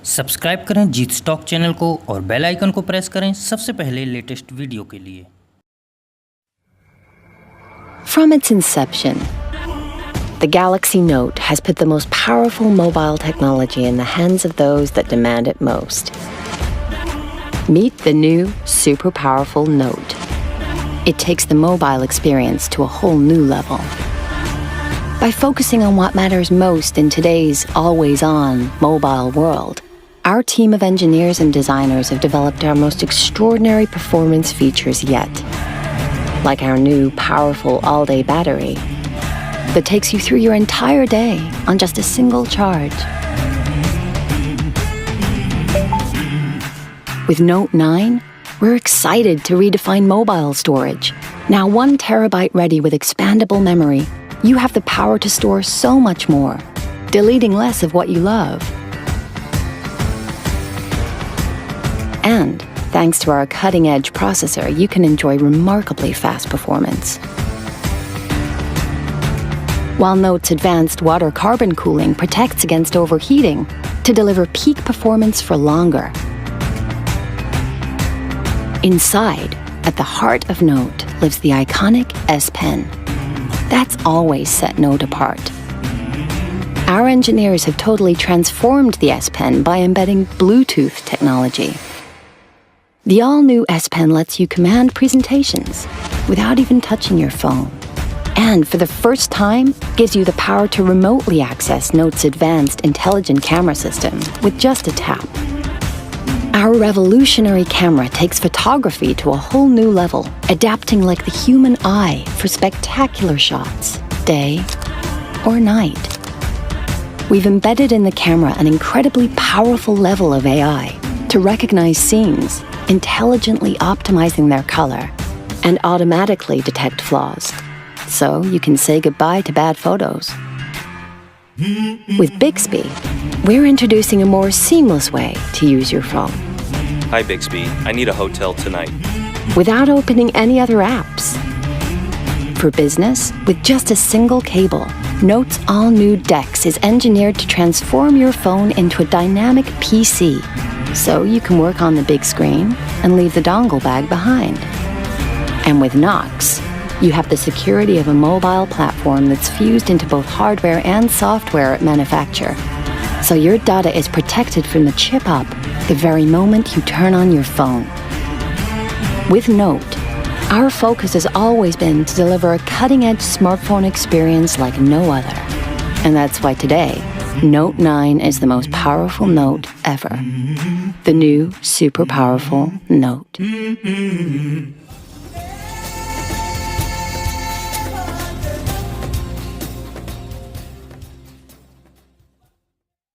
Subscribe करें जीट्सटॉक channel को और बेल आइकन को प्रेस करें सबसे पहले लेटेस्ट वीडियो के लिए। From its inception, the Galaxy Note has put the most powerful mobile technology in the hands of those that demand it most. Meet the new, super powerful Note. It takes the mobile experience to a whole new level. By focusing on what matters most in today's always-on mobile world, our team of engineers and designers have developed our most extraordinary performance features yet. Like our new powerful all-day battery that takes you through your entire day on just a single charge. With Note 9, we're excited to redefine mobile storage. Now 1 terabyte ready with expandable memory, you have the power to store so much more, deleting less of what you love. And thanks to our cutting-edge processor, you can enjoy remarkably fast performance. While Note's advanced water carbon cooling protects against overheating to deliver peak performance for longer. Inside, at the heart of Note, lives the iconic S Pen. That's always set Note apart. Our engineers have totally transformed the S Pen by embedding Bluetooth technology. The all-new S Pen lets you command presentations without even touching your phone. And for the first time, gives you the power to remotely access Note's advanced intelligent camera system with just a tap. Our revolutionary camera takes photography to a whole new level, adapting like the human eye for spectacular shots, day or night. We've embedded in the camera an incredibly powerful level of AI to recognize scenes, intelligently optimizing their color, and automatically detect flaws, so you can say goodbye to bad photos. With Bixby, we're introducing a more seamless way to use your phone. Hi Bixby, I need a hotel tonight. Without opening any other apps. For business, with just a single cable, Note's all-new DeX is engineered to transform your phone into a dynamic PC, so you can work on the big screen and leave the dongle bag behind. And with Knox, you have the security of a mobile platform that's fused into both hardware and software at manufacture. So your data is protected from the chip up the very moment you turn on your phone. With Note, our focus has always been to deliver a cutting-edge smartphone experience like no other. And that's why today, Note 9 is the most powerful Note ever. The new super powerful Note.